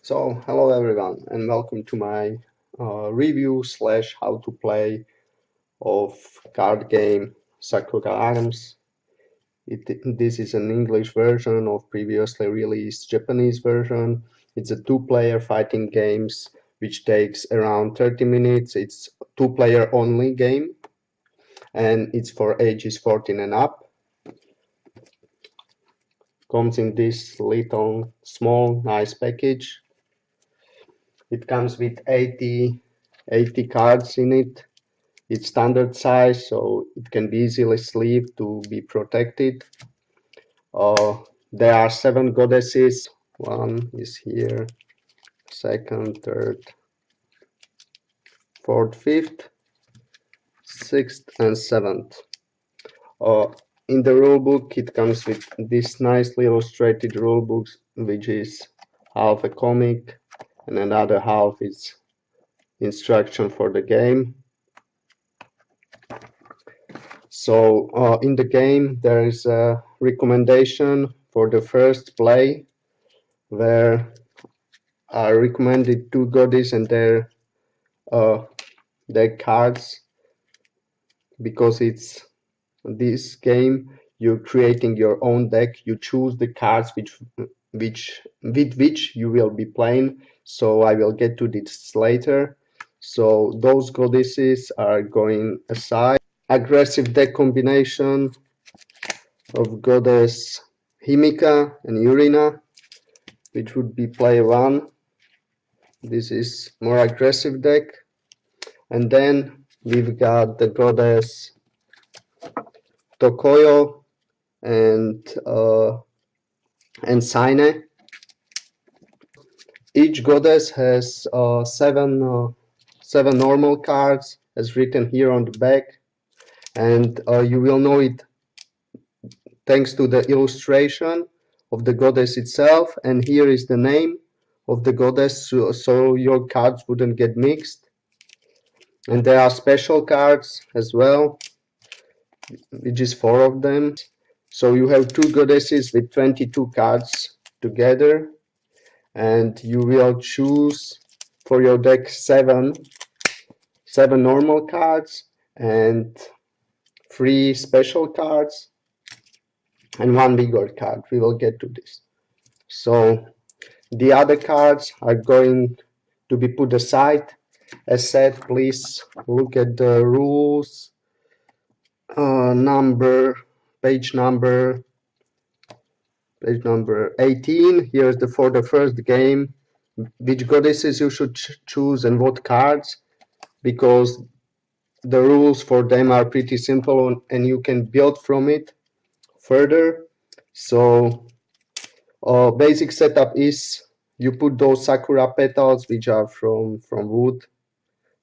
So, hello everyone, and welcome to my review slash how to play of card game Sakura. This is an English version of previously released Japanese version. It's a two-player fighting games which takes around 30 minutes. It's two-player only game, and it's for ages 14 and up. Comes in this little small nice package. It comes with 80 cards in it. It's standard size, so it can be easily sleeved to be protected. There are 7 goddesses. One is here, second, third, fourth, fifth, sixth, and seventh. In the rulebook, it comes with this nicely illustrated rulebook, which is half a comic, and another half is instruction for the game. So in the game there is a recommendation for the first play where I recommended 2 goddesses and their cards, because it's this game you're creating your own deck. You choose the cards with which you will be playing, so I will get to this later. So those goddesses are going aside. Aggressive deck combination of goddess Himika and Urina, which would be play 1. This is more aggressive deck. And then we've got the goddess Tokoyo and Saine. Each goddess has 7 normal cards, as written here on the back, and you will know it thanks to the illustration of the goddess itself. And here is the name of the goddess, so your cards wouldn't get mixed. And there are special cards as well, which is 4 of them. So you have 2 goddesses with 22 cards together, and you will choose for your deck 7 normal cards and 3 special cards and 1 bigger card. We will get to this. So the other cards are going to be put aside. As said, please look at the rules page number 18. Here's for the first game, which goddesses you should choose and what cards, because the rules for them are pretty simple and you can build from it further. So basic setup is you put those Sakura petals, which are from wood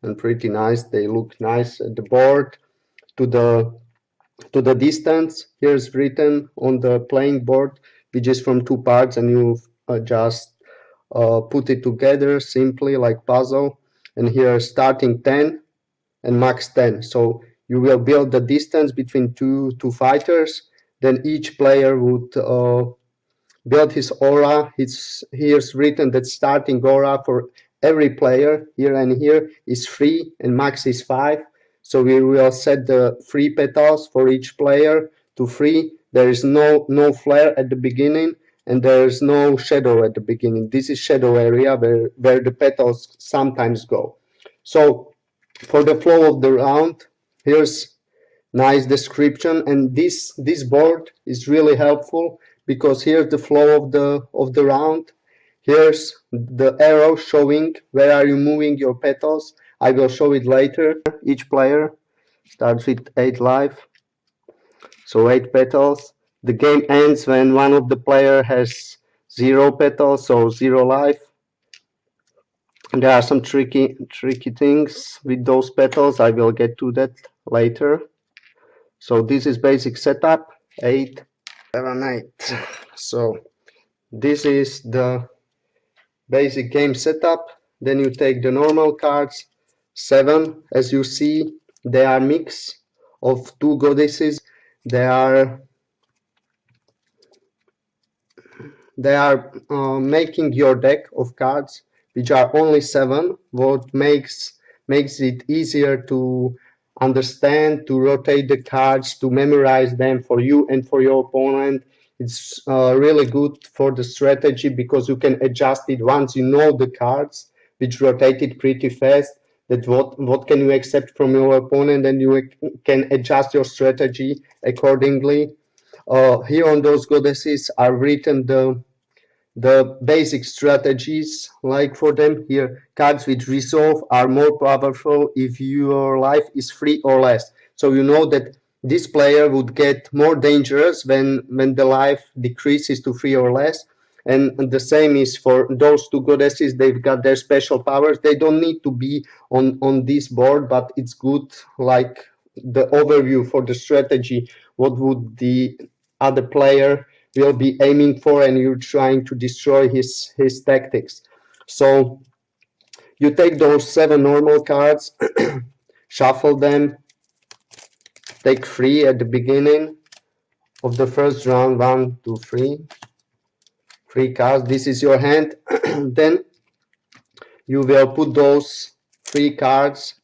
and pretty nice. They look nice at the board. To the distance, here's written on the playing board, which is from 2 parts, and you just put it together simply like puzzle. And here starting 10 and max 10. So you will build the distance between two fighters. Then each player would build his aura. Here's written that starting aura for every player here and here is 3 and max is 5. So we will set the 3 petals for each player to 3. There is no flare at the beginning, and there is no shadow at the beginning. This is shadow area where the petals sometimes go. So for the flow of the round, here's nice description, and this board is really helpful because here's the flow of the round. Here's the arrow showing where are you moving your petals. I will show it later. Each player starts with 8 life, so 8 petals. The game ends when one of the player has 0 petals, so 0 life. And there are some tricky things with those petals. I will get to that later. So this is basic setup, 8, 7, 8. So this is the basic game setup. Then you take the normal cards, 7. As you see, they are mix of 2 goddesses. They are they are making your deck of cards, which are only 7, what makes it easier to understand, to rotate the cards, to memorize them for you and for your opponent. It's really good for the strategy because you can adjust it once you know the cards, which rotate it pretty fast. That what can you accept from your opponent, and you can adjust your strategy accordingly. Here on those goddesses are written the basic strategies. Like for them here, cards with resolve are more powerful if your life is 3 or less. So you know that this player would get more dangerous when the life decreases to 3 or less. And the same is for those two goddesses. They've got their special powers. They don't need to be on this board, but it's good, like the overview for the strategy. What would the other player will be aiming for, and you're trying to destroy his tactics. So you take those 7 normal cards, shuffle them, take 3 at the beginning of the first round. 1, 2, 3. 3 cards. This is your hand. Then you will put those 3 cards,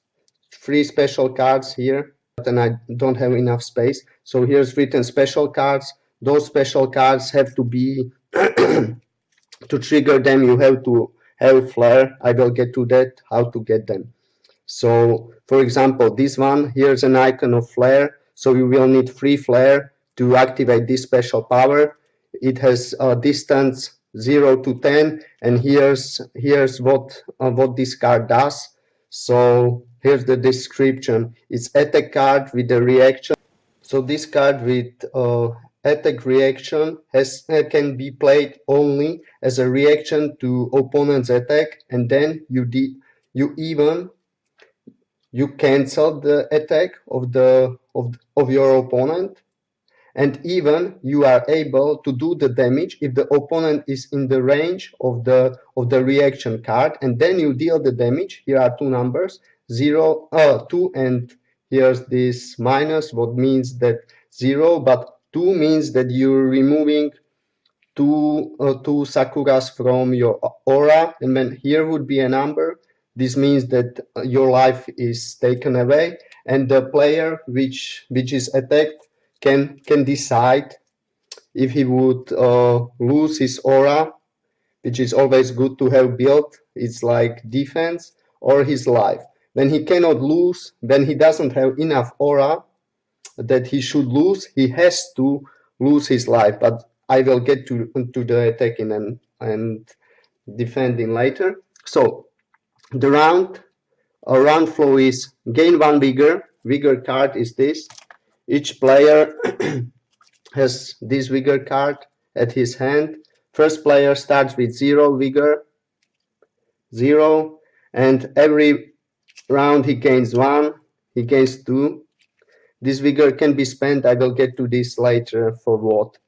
3 special cards here. And I don't have enough space. So here's written special cards. Those special cards have to be to trigger them, you have to have flare. I will get to that, how to get them. So for example, this one, here's an icon of flare. So you will need 3 flare to activate this special power. It has a distance 0 to 10, and here's what this card does. So here's the description. It's attack card with a reaction. So this card with attack reaction can be played only as a reaction to opponent's attack, and then you cancel the attack of your opponent, and even you are able to do the damage if the opponent is in the range of the reaction card, and then you deal the damage. Here are 2 numbers, 2, and here's this minus, what means that 0, but 2 means that you're removing two Sakuras from your aura, and then here would be a number. This means that your life is taken away, and the player which is attacked can decide if he would lose his aura, which is always good to have built. It's like defense, or his life. When he cannot lose, when he doesn't have enough aura that he should lose, he has to lose his life. But I will get to the attacking and defending later. So the round flow is gain 1 vigor. Vigor card is this. Each player has this vigor card at his hand. First player starts with 0 vigor, 0, and every round he gains 1, he gains 2. This vigor can be spent. I will get to this later for what.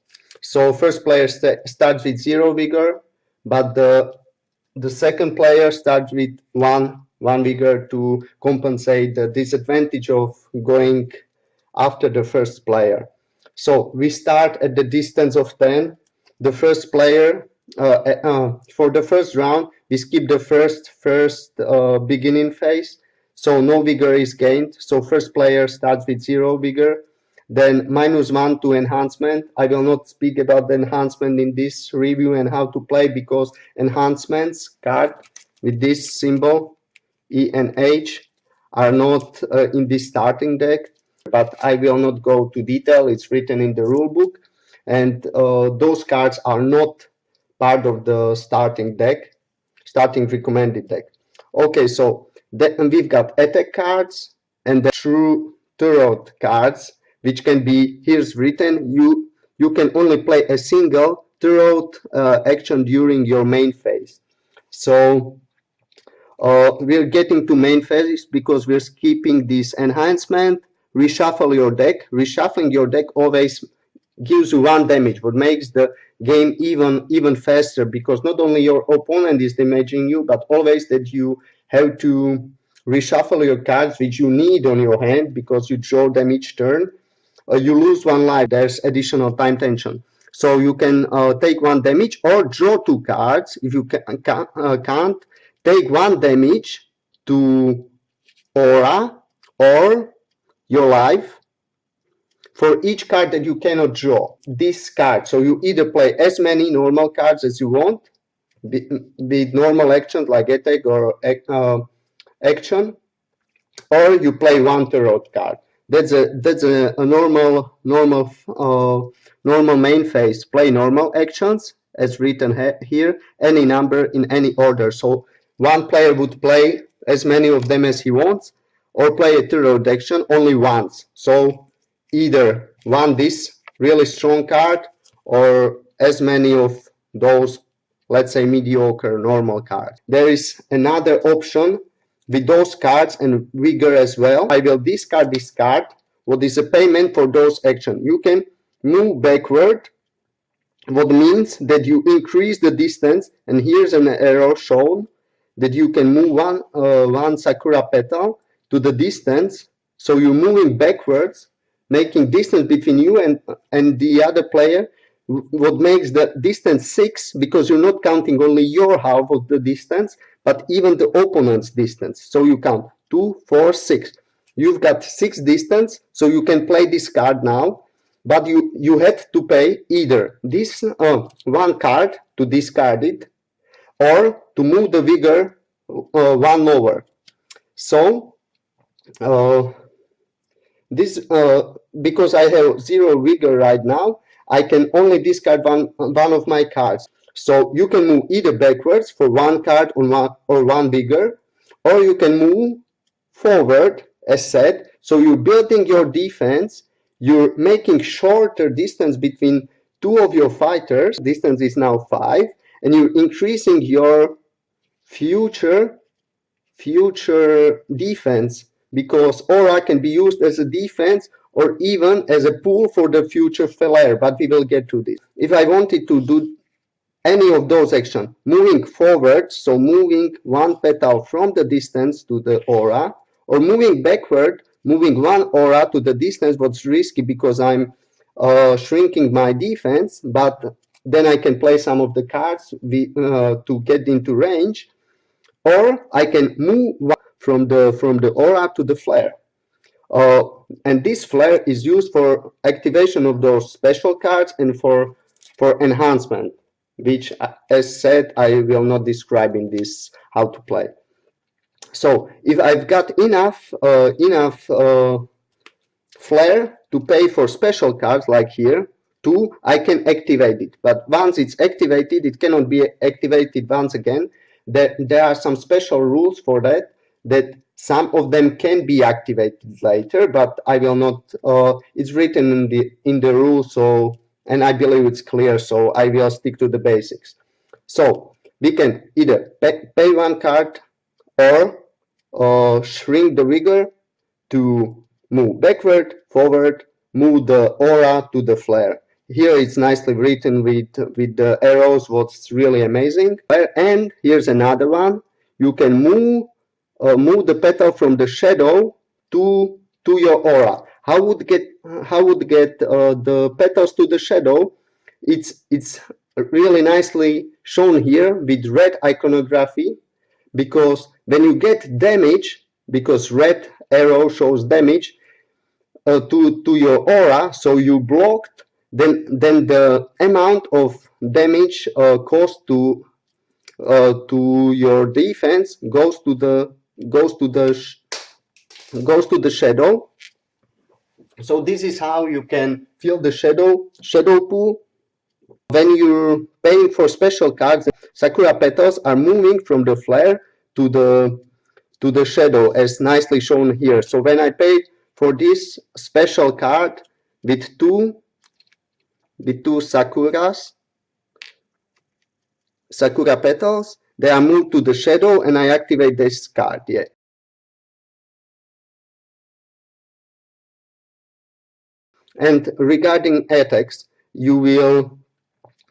So first player starts with 0 vigor, but the second player starts with one vigor to compensate the disadvantage of going after the first player. So we start at the distance of 10. The first player, for the first round, we skip the first beginning phase. So no vigor is gained. So first player starts with 0 vigor. Then -1 to enhancement. I will not speak about the enhancement in this review and how to play, because enhancements card with this symbol E and H are not in this starting deck, but I will not go to detail. It's written in the rule book, and those cards are not part of the starting recommended deck. Okay, so then we've got attack cards and the true turret cards, which can be, here's written, you can only play a single turret action during your main phase. So we're getting to main phase because we're skipping this enhancement. Reshuffle your deck. Reshuffling your deck always gives you 1 damage, what makes the game even faster, because not only your opponent is damaging you, but always that you have to reshuffle your cards which you need on your hand because you draw them each turn. You lose 1 life. There's additional time tension. So you can take 1 damage or draw 2 cards. If you can't, take 1 damage to aura or your life for each card that you cannot draw. This card, so you either play as many normal cards as you want, be it normal actions like attack or action, or you play 1 tarot card. That's a normal main phase. Play normal actions as written here, any number in any order. So one player would play as many of them as he wants, or play a tarot action only once. So either this really strong card or as many of those, let's say, mediocre normal cards. There is another option with those cards and vigor as well. I will discard this card. What is a payment for those actions? You can move backward, what means that you increase the distance, and here's an arrow shown that you can move one Sakura petal to the distance. So you're moving backwards, making distance between you and the other player, what makes the distance 6, because you're not counting only your half of the distance, but even the opponent's distance. So you count 2, 4, 6. You've got 6 distance, so you can play this card now, but you have to pay either this 1 card to discard it, or to move the vigor 1 lower. So this because I have 0 vigor right now, I can only discard one of my cards. So you can move either backwards for 1 card or 1 vigor, or you can move forward, as said. So you're building your defense, you're making shorter distance between 2 of your fighters. Distance is now 5, and you're increasing your future defense, because aura can be used as a defense or even as a pool for the future flare, but we will get to this. If I wanted to do any of those actions, moving forward, so moving 1 petal from the distance to the aura, or moving backward, moving 1 aura to the distance, what's risky because I'm shrinking my defense, but then I can play some of the cards to get into range, or I can move from the aura to the flare. And this flare is used for activation of those special cards and for enhancement, which, as said, I will not describe in this how to play. So if I've got enough flare to pay for special cards like here, 2, I can activate it. But once it's activated, it cannot be activated once again. There are some special rules for that some of them can be activated later, but I will not. It's written in the rules, so, and I believe it's clear, so I will stick to the basics. So we can either pay 1 card or shrink the vigor to move backward, forward, move the aura to the flare. Here it's nicely written with the arrows, what's really amazing. And here's another one. You can move the petal from the shadow to your aura. How would get the petals to the shadow? It's really nicely shown here with red iconography, because when you get damage, because red arrow shows damage to your aura, so you blocked, then the amount of damage caused to your defense goes to the shadow. So this is how you can fill the shadow pool. When you're paying for special cards, Sakura petals are moving from the flare to the shadow, as nicely shown here. So when I paid for this special card with two Sakura petals, they are moved to the shadow, and I activate this card. Yeah. And regarding attacks, you will,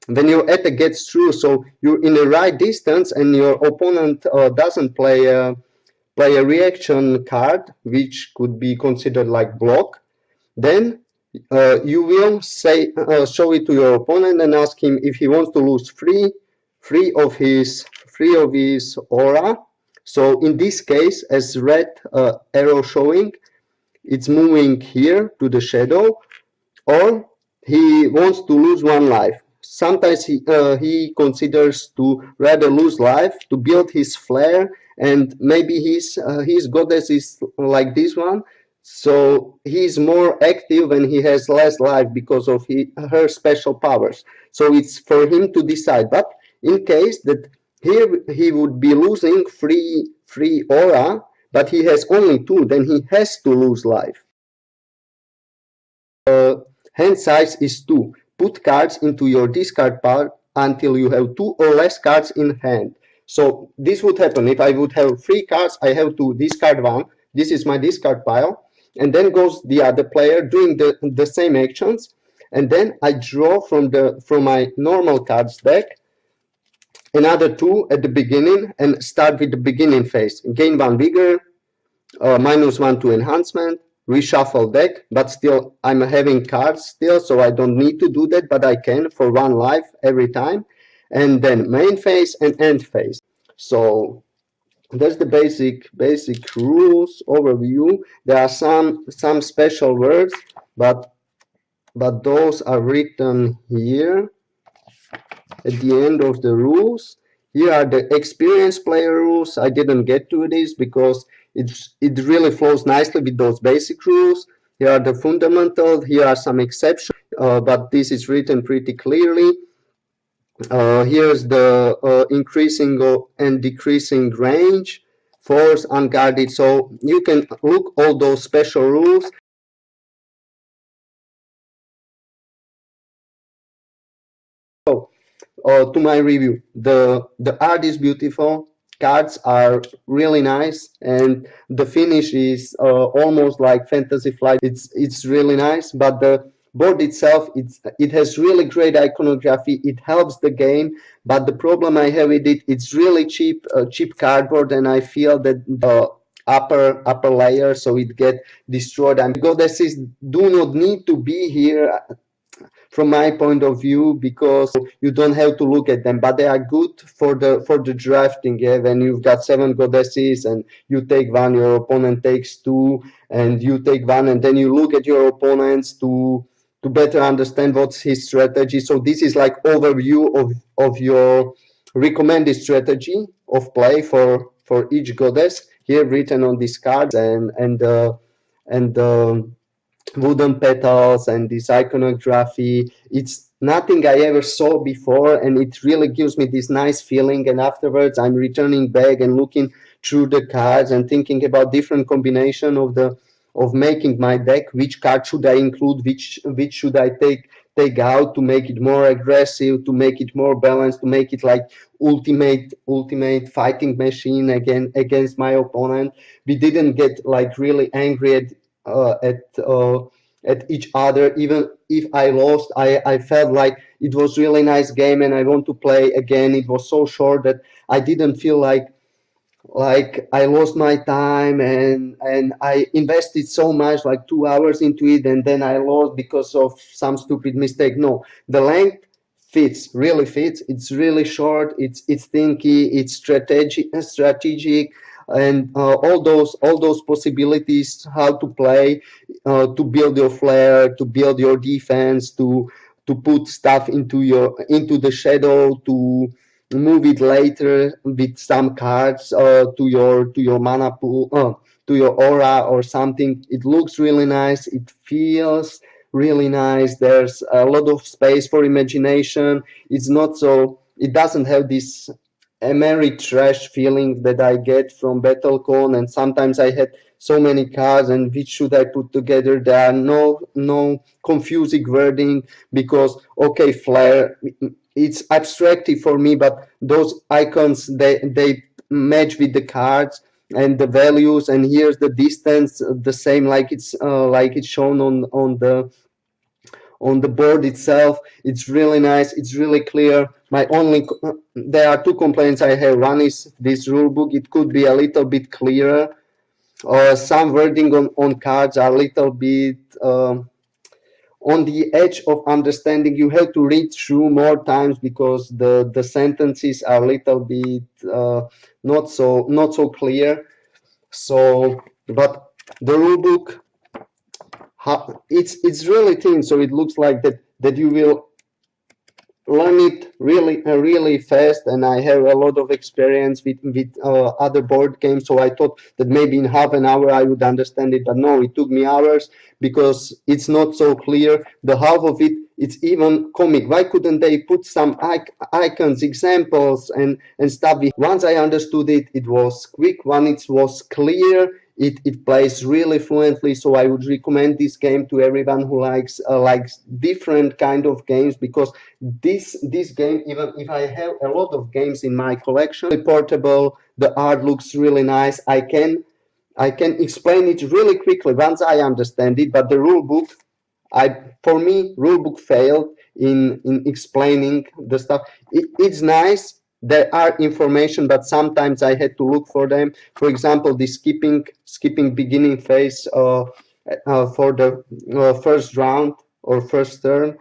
when your attack gets through, so you're in the right distance and your opponent doesn't play a reaction card, which could be considered like block, then You will say show it to your opponent and ask him if he wants to lose three of his aura. So in this case, as red arrow showing, it's moving here to the shadow, or he wants to lose one life. Sometimes he considers to rather lose life to build his flare, and maybe his goddess is like this one, so he's more active and he has less life because of her special powers. So it's for him to decide. But in case that here he would be losing three aura, but he has only two, then he has to lose life. Hand size is 2. Put cards into your discard pile until you have 2 or less cards in hand. So this would happen if I would have 3 cards, I have to discard 1. This is my discard pile. And then goes the other player doing the same actions. And then I draw from my normal cards deck another 2 at the beginning and start with the beginning phase. Gain 1 vigor, -1 to enhancement, reshuffle deck, but still I'm having cards still, so I don't need to do that, but I can for 1 life every time. And then main phase and end phase. So that's the basic rules overview. There are some special words, but those are written here at the end of the rules. Here are the experienced player rules. I didn't get to this because it really flows nicely with those basic rules. Here are the fundamentals. Here are some exceptions, but this is written pretty clearly. Here's the increasing and decreasing range, force, unguarded. So you can look all those special rules. So to my review, the art is beautiful, cards are really nice, and the finish is almost like Fantasy Flight. It's really nice, but the board itself, it has really great iconography. It helps the game, but the problem I have with it, it's really cheap cardboard, and I feel that the upper layer, so it get destroyed. And goddesses do not need to be here from my point of view, because you don't have to look at them, but they are good for the drafting. Yeah, when you've got 7 goddesses and you take one, your opponent takes 2, and you take one, and then you look at your opponents to better understand what's his strategy. So this is like overview of your recommended strategy of play for each goddess, here written on these cards, and wooden petals and this iconography. It's nothing I ever saw before, and it really gives me this nice feeling. And afterwards I'm returning back and looking through the cards and thinking about different combination of making my deck. Which card should I include, which should I take out to make it more aggressive, to make it more balanced, to make it like ultimate fighting machine against my opponent. We didn't get like really angry at each other. Even if I lost, I felt like it was really nice game and I want to play again. It was so short that I didn't feel like I lost my time, and I invested so much, like 2 hours into it, and then I lost because of some stupid mistake. No, the length really fits. It's really short. It's thinky. It's strategic, and all those possibilities how to play, to build your flair, to build your defense, to put stuff into the shadow, to move it later with some cards to your mana pool, to your aura or something. It looks really nice. It feels really nice. There's a lot of space for imagination. It's not so. It doesn't have this emery trash feeling that I get from Battlecon, and sometimes I had so many cards and which should I put together. There are no confusing wording, because okay, flair, it's abstractive for me, but those icons, they match with the cards and the values, and here's the distance the same, like it's shown on the board itself. It's really nice. It's really clear. There are 2 complaints I have. One is this rule book. It could be a little bit clearer. Some wording on cards are a little bit on the edge of understanding. You have to read through more times because the sentences are a little bit not so clear. So, but the rule book, it's really thin, so it looks like that you will learn it really fast, and I have a lot of experience with other board games, so I thought that maybe in half an hour I would understand it, but no, it took me hours because it's not so clear. The half of it, it's even comic. Why couldn't they put some icons, examples, and stuff? Once I understood it, it was quick. One, it was clear. It plays really fluently, so I would recommend this game to everyone who likes different kind of games, because this game, even if I have a lot of games in my collection, really portable. The art looks really nice. I can explain it really quickly once I understand it, but the rule book, for me, rule book failed in explaining the stuff. It's nice. There are information, but sometimes I had to look for them. For example, the skipping beginning phase for the first round or first turn.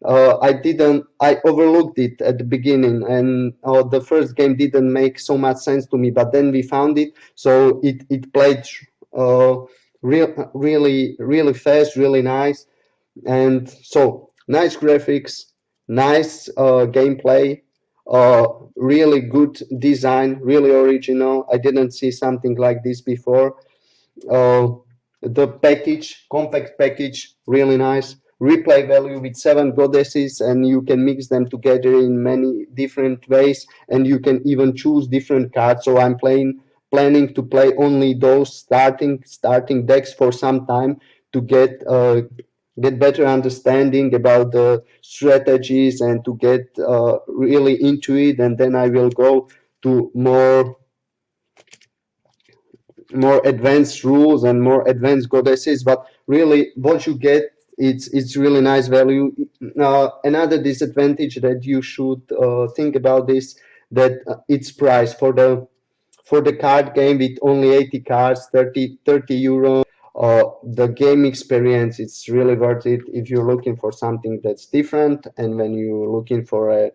I overlooked it at the beginning, and the first game didn't make so much sense to me. But then we found it, so it played really fast, really nice, and so nice graphics, nice gameplay, really good design, really original. I didn't see something like this before. uh, the package, compact package, really nice. Replay value with 7 goddesses, and you can mix them together in many different ways, and you can even choose different cards. So I'm planning to play only those starting decks for some time to get better understanding about the strategies and to get really into it, and then I will go to more advanced rules and more advanced goddesses. But really, what you get, it's really nice value. Another disadvantage that you should think about is that its price for the card game with only 80 cards, 30 euros. The game experience, it's really worth it if you're looking for something that's different, and when you're looking for a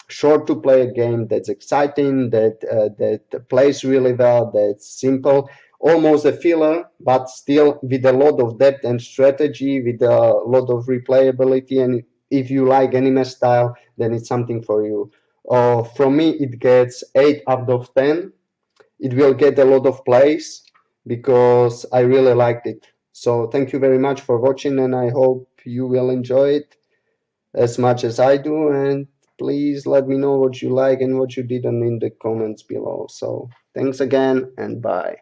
short to play a game that's exciting, that plays really well, that's simple, almost a filler, but still with a lot of depth and strategy, with a lot of replayability. And if you like anime style, then it's something for you. From me, it gets 8 out of 10. It will get a lot of plays because I really liked it. So thank you very much for watching, and I hope you will enjoy it as much as I do. And please let me know what you like and what you didn't in the comments below. So thanks again, and bye.